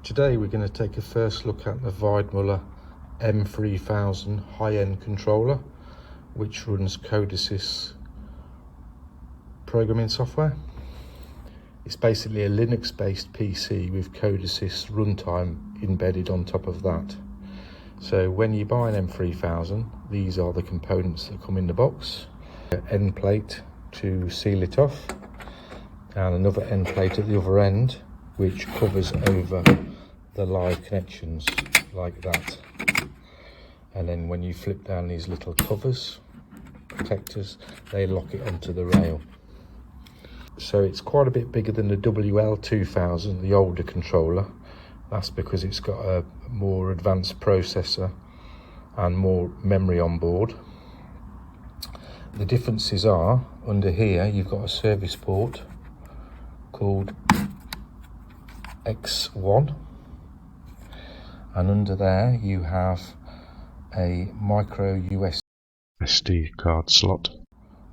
Today we're going to take a first look at the Weidmuller M3000 high-end controller, which runs Codesys programming software. It's basically a Linux-based PC with Codesys runtime embedded on top of that. So when you buy an M3000, these are the components that come in the box. An end plate to seal it off, and another end plate at the other end which covers over the live connections like that. And then when you flip down these little covers, protectors, they lock it onto the rail. So it's quite a bit bigger than the WL2000, the older controller. That's because it's got a more advanced processor and more memory on board. The differences are, under here you've got a service port called X1, and under there you have a micro SD card slot,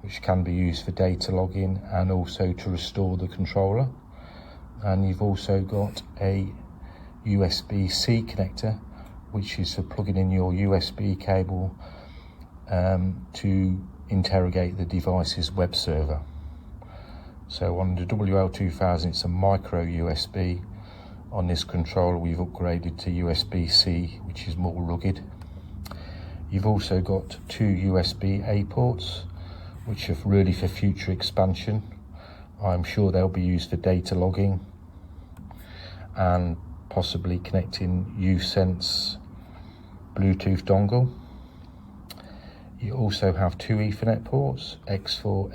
which can be used for data logging and also to restore the controller. And you've also got a USB-C connector, which is for plugging in your USB cable to interrogate the device's web server. So on the WL2000 it's a micro USB. On this controller we've upgraded to USB-C, which is more rugged. You've also got two USB-A ports, which are really for future expansion. I'm sure they'll be used for data logging and possibly connecting uSense Bluetooth dongle. You also have two Ethernet ports, X4,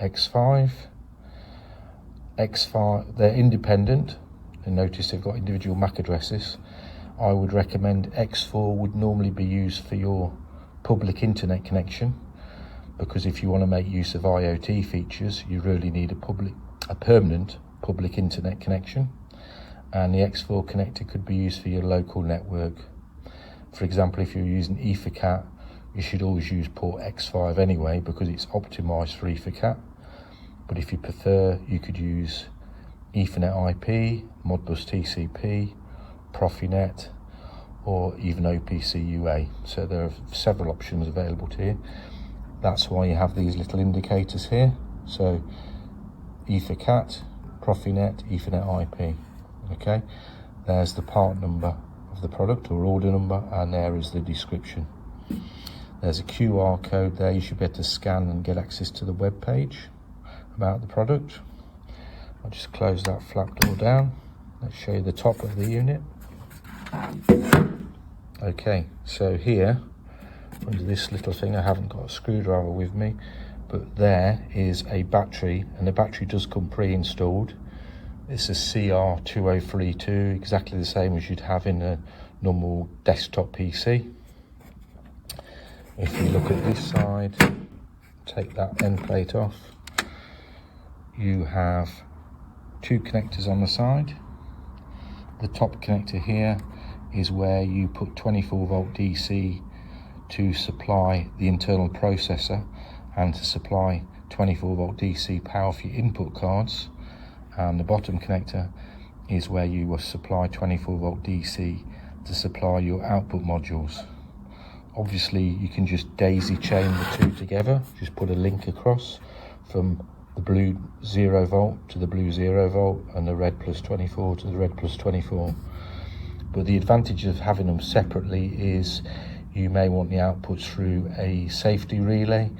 X5. They're independent, and notice they've got individual MAC addresses. I would recommend X4 would normally be used for your public internet connection, because if you want to make use of IoT features, you really need a permanent public internet connection. And the X4 connector could be used for your local network. For example, if you're using EtherCAT, you should always use port X5 anyway, because it's optimized for EtherCAT. But if you prefer, you could use Ethernet IP, Modbus TCP, Profinet, or even OPC UA. So there are several options available to you. That's why you have these little indicators here. So EtherCAT, Profinet, Ethernet IP. Okay, there's the part number of the product or order number, and there is the description. There's a QR code there. You should be able to scan and get access to the web page about the product. I'll just close that flap door down. Let's show you the top of the unit. Okay, so here under this little thing, I haven't got a screwdriver with me, but there is a battery, and the battery does come pre-installed. It's a CR2032, exactly the same as you'd have in a normal desktop PC. If you look at this side, take that end plate off, you have two connectors on the side. The top connector here is where you put 24 volt DC to supply the internal processor and to supply 24 volt DC power for your input cards. And the bottom connector is where you will supply 24 volt DC to supply your output modules. Obviously you can just daisy chain the two together, just put a link across from the blue 0 volt to the blue 0 volt and the red plus 24 to the red plus 24. But the advantage of having them separately is you may want the outputs through a safety relay,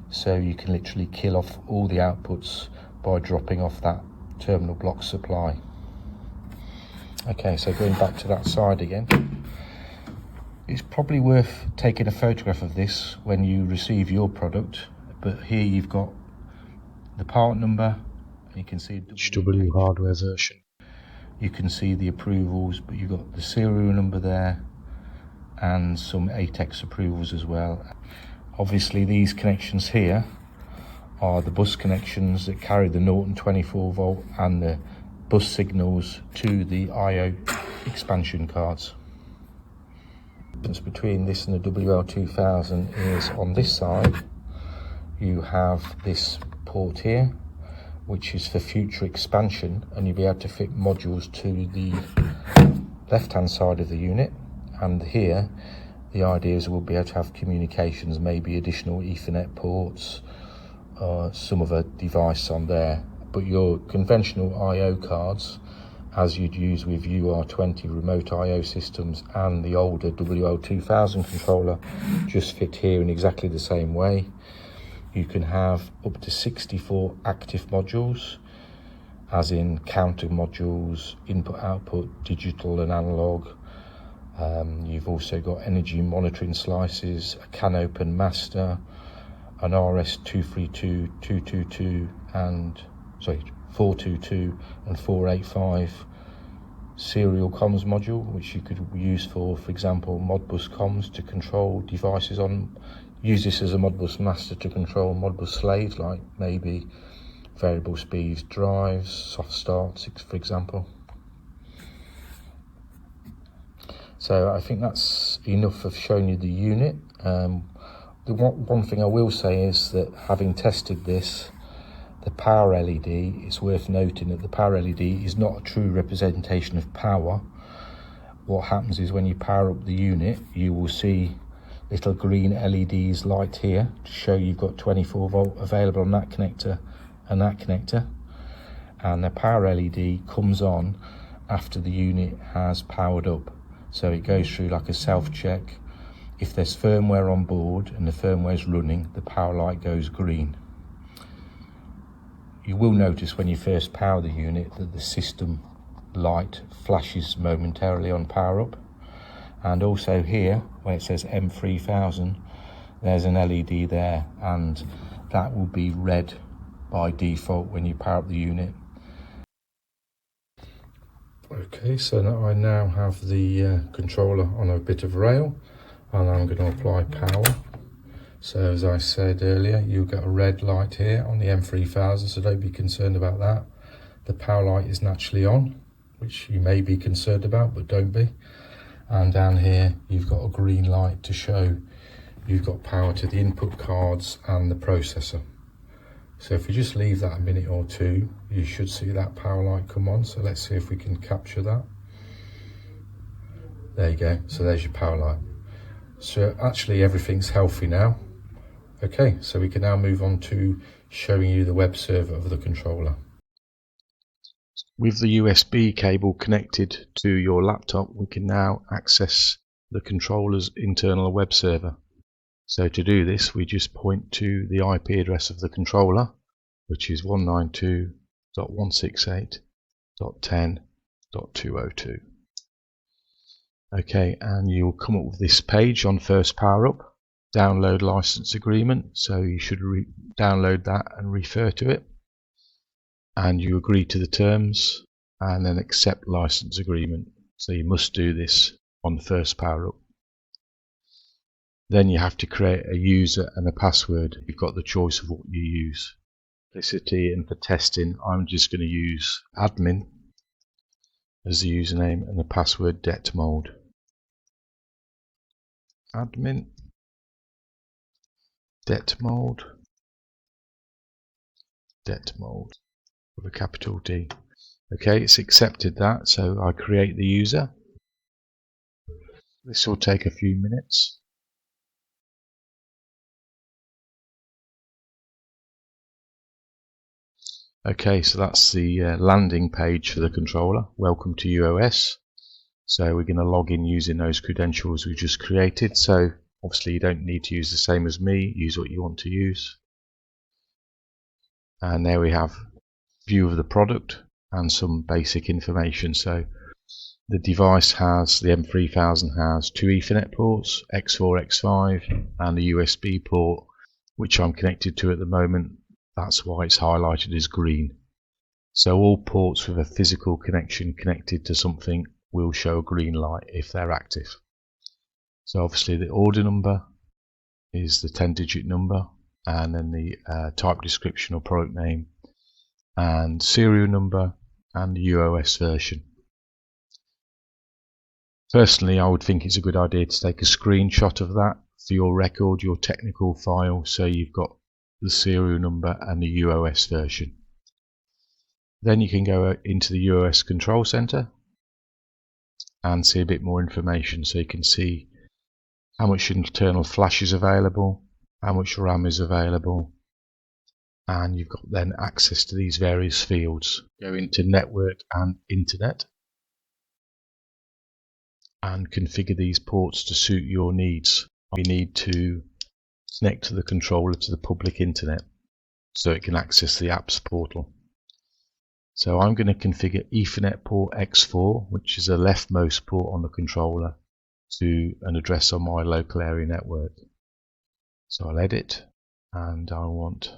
so you can literally kill off all the outputs by dropping off that terminal block supply. Okay, so going back to that side again, it's probably worth taking a photograph of this when you receive your product. But here you've got the part number, and you can see HW hardware version. You can see the approvals, but you've got the serial number there and some ATEX approvals as well. Obviously these connections here are the bus connections that carry the Norton 24 volt and the bus signals to the IO expansion cards. The difference between this and the WL2000 is on this side you have this port here, which is for future expansion, and you'll be able to fit modules to the left hand side of the unit, and here the idea is we'll be able to have communications, maybe additional Ethernet ports, some other device on there. But your conventional I/O cards, as you'd use with UR20 remote I/O systems and the older WL2000 controller, just fit here in exactly the same way. You can have up to 64 active modules, as in counter modules, input output, digital and analog. You've also got energy monitoring slices, a CAN open master, an RS232, 222 and 422 and 485 serial comms module, which you could use for example, Modbus comms to control devices on. Use this as a Modbus master to control Modbus slaves, like maybe variable speed drives, soft starts, for example. So I think that's enough of showing you the unit. The one thing I will say is that having tested this, the power LED, it's worth noting that the power LED is not a true representation of power. What happens is when you power up the unit, you will see little green LEDs light here to show you've got 24 volt available on that connector and that connector. And the power LED comes on after the unit has powered up. So it goes through like a self-check. If there's firmware on board and the firmware is running, the power light goes green. You will notice when you first power the unit that the system light flashes momentarily on power up. And also here, where it says M3000, there's an LED there, and that will be red by default when you power up the unit. Okay, so now I now have the controller on a bit of rail, and I'm going to apply power. So as I said earlier, you'll get a red light here on the M3000, so don't be concerned about that. The power light is naturally on, which you may be concerned about, but don't be. And down here you've got a green light to show you've got power to the input cards and the processor. So if we just leave that a minute or two, you should see that power light come on. So let's see if we can capture that. There you go, so there's your power light. So actually everything's healthy now. Okay, so we can now move on to showing you the web server of the controller. With the USB cable connected to your laptop, we can now access the controller's internal web server. So to do this, we just point to the IP address of the controller, which is 192.168.10.202. Okay, and you'll come up with this page on first power up, download license agreement. So you should download that and refer to it. And you agree to the terms and then accept license agreement. So you must do this on the first power up. Then you have to create a user and a password. You've got the choice of what you use. Simplicity and for testing, I'm just going to use admin as the username and the password detmold. Admin detmold with a capital D. Okay, it's accepted that, so I create the user. This will take a few minutes. Okay, so that's the landing page for the controller. Welcome to UOS. So we're going to log in using those credentials we just created. So obviously you don't need to use the same as me, use what you want to use. And there we have view of the product and some basic information. So the device has, the M3000 has 2 Ethernet ports, X4, X5 and a USB port, which I'm connected to at the moment. That's why it's highlighted as green. So all ports with a physical connection connected to something will show a green light if they're active. So obviously the order number is the 10-digit number, and then the type description or product name, and serial number and the UOS version. Personally, I would think it's a good idea to take a screenshot of that for your record, your technical file, so you've got the serial number and the UOS version. Then you can go into the UOS control center and see a bit more information. So you can see how much internal flash is available, how much RAM is available, and you've got then access to these various fields. Go into network and internet and configure these ports to suit your needs. You need to connect to the controller to the public internet so it can access the apps portal. So I'm going to configure Ethernet port X4, which is the leftmost port on the controller, to an address on my local area network. So I'll edit, and I want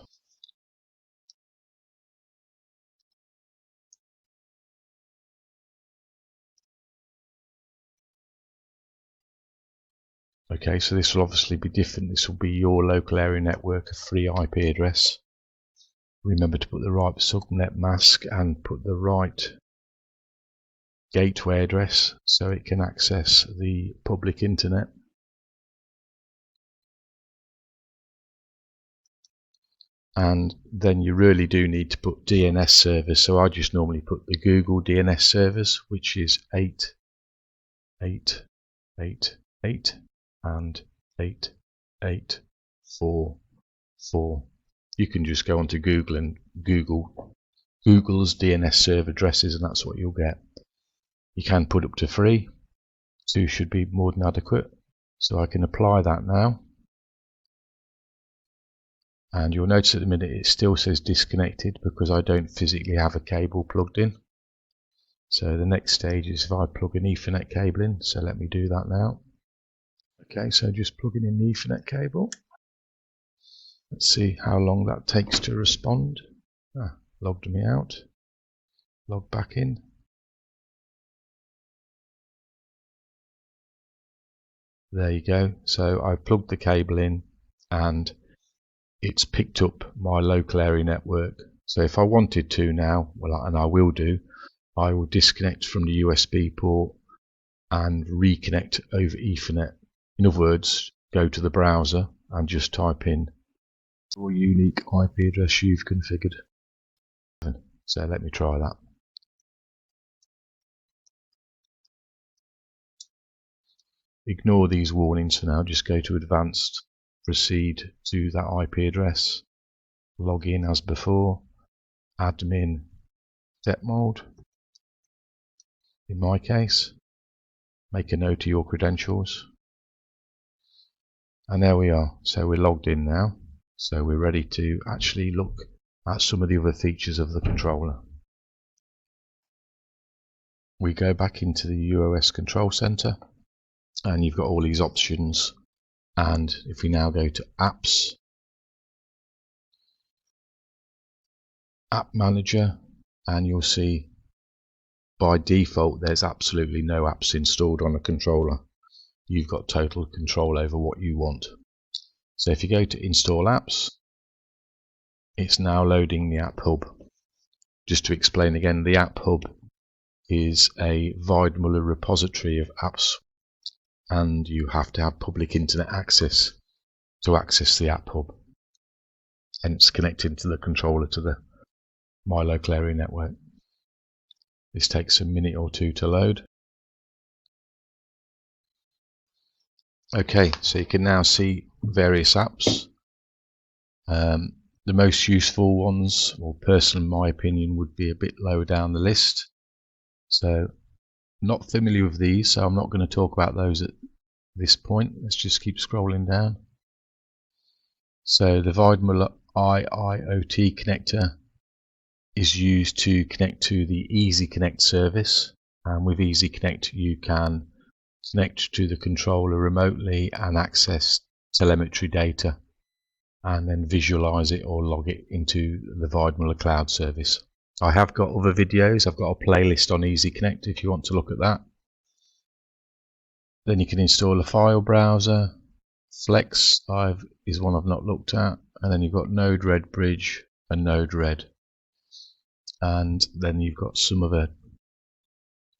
okay, so this will obviously be different. This will be your local area network, a free IP address. Remember to put the right subnet mask and put the right gateway address so it can access the public internet. And then you really do need to put DNS servers. So I just normally put the Google DNS servers, which is 8888 and 8844. You can just go onto Google and Google Google's DNS server addresses, and that's what you'll get. You can put up to 3. 2 should be more than adequate. So I can apply that now. And you'll notice at the minute it still says disconnected because I don't physically have a cable plugged in. So the next stage is if I plug an Ethernet cable in. So let me do that now. Okay, so just plugging in the Ethernet cable. Let's see how long that takes to respond. Logged me out. Log back in. There you go. So I plugged the cable in and it's picked up my local area network. So if I wanted to now, well, and I will do, I will disconnect from the USB port and reconnect over Ethernet. In other words, go to the browser and just type in your unique IP address you've configured. So let me try that. Ignore these warnings for now, just go to advanced, proceed to that IP address, log in as before, admin set mode, in my case, make a note of your credentials, and there we are. So we're logged in now, so we're ready to actually look at some of the other features of the controller. We go back into the UOS control center and you've got all these options, and if we now go to apps, app manager, and you'll see by default there's absolutely no apps installed on a controller. You've got total control over what you want. So if you go to install apps, it's now loading the app hub. Just to explain again, the app hub is a Weidmuller repository of apps, and you have to have public internet access to access the app hub, and it's connected to the controller to the my local area network. This takes a minute or two to load. Okay, so you can now see various apps. The most useful ones, or personally in my opinion, would be a bit lower down the list. So not familiar with these, so I'm not going to talk about those at this point. Let's just keep scrolling down. So the Weidmuller IIoT connector is used to connect to the Easy Connect service, and with Easy Connect you can connect to the controller remotely and access telemetry data and then visualize it or log it into the Weidmuller cloud service. I have got other videos. I've got a playlist on Easy Connect if you want to look at that. Then you can install a file browser. Flex is one I've not looked at, and then you've got Node-RED Bridge and Node-RED, and then you've got some other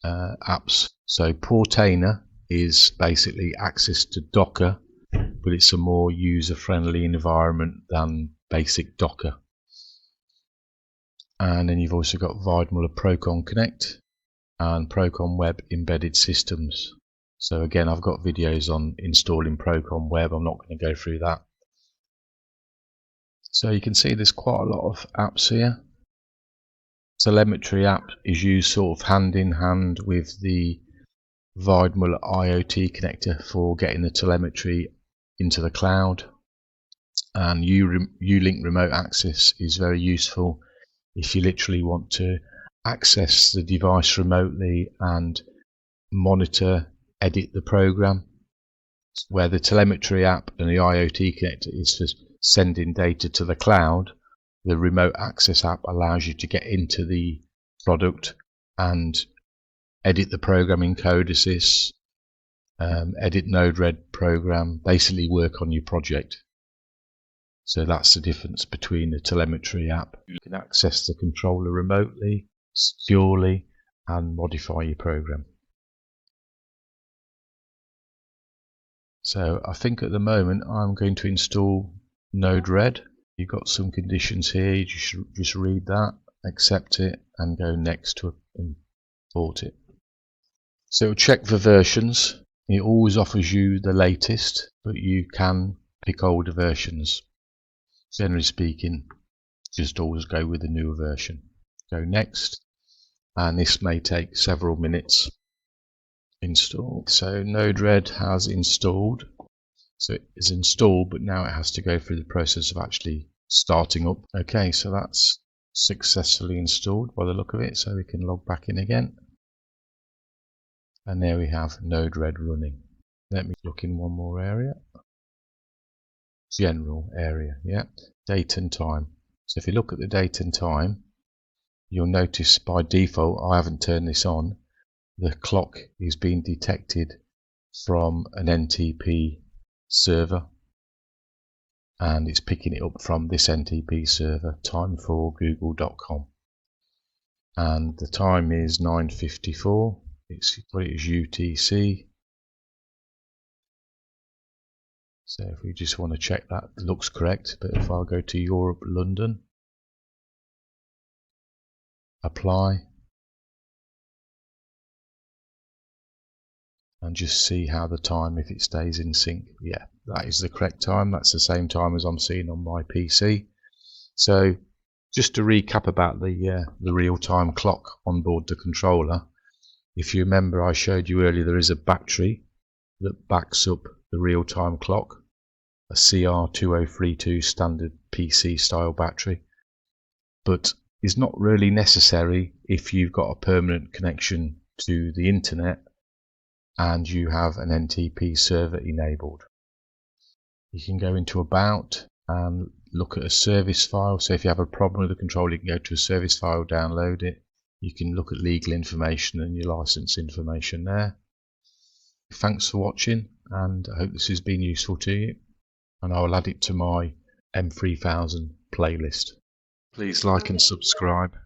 apps. So Portainer is basically access to Docker, but it's a more user-friendly environment than basic Docker. And then you've also got Weidmuller Procon Connect, and Procon Web embedded systems. So again, I've got videos on installing Procon Web. I'm not going to go through that. So you can see there's quite a lot of apps here. Telemetry app is used sort of hand in hand with the Weidmuller IoT connector for getting the telemetry into the cloud. And U-Link remote access is very useful if you literally want to access the device remotely and monitor, edit the program. Where the telemetry app and the IoT connector is for sending data to the cloud, the remote access app allows you to get into the product and edit the program in code assist, edit Node-RED program, basically work on your project. So that's the difference between the telemetry app. You can access the controller remotely, securely, and modify your program. So I think at the moment I'm going to install Node-RED. You've got some conditions here, you should just read that, accept it, and go next to import it. So it'll check for versions. It always offers you the latest, but you can pick older versions. Generally speaking, just always go with the newer version. Go next, and this may take several minutes. Install. So Node-RED has installed. So it is installed, but now it has to go through the process of actually starting up. Okay, so that's successfully installed by the look of it. So we can log back in again. And there we have Node-RED running. Let me look in one more area. General area, yeah, date and time. So if you look at the date and time, you'll notice by default, I haven't turned this on, the clock is being detected from an NTP server, and it's picking it up from this NTP server, time4google.com, and the time is 9:54. It's got it as UTC. So if we just want to check that it looks correct, but if I go to Europe, London, apply, and just see how the time, if it stays in sync. Yeah, that is the correct time. That's the same time as I'm seeing on my PC. So just to recap about the real-time clock on board the controller, if you remember I showed you earlier there is a battery that backs up the real-time clock, a CR2032 standard PC style battery, but is not really necessary if you've got a permanent connection to the internet and you have an NTP server enabled. You can go into About and look at a service file. So if you have a problem with the controller, you can go to a service file, download it. You can look at legal information and your license information there. Thanks for watching, and I hope this has been useful to you, and I will add it to my M3000 playlist. Please like and subscribe.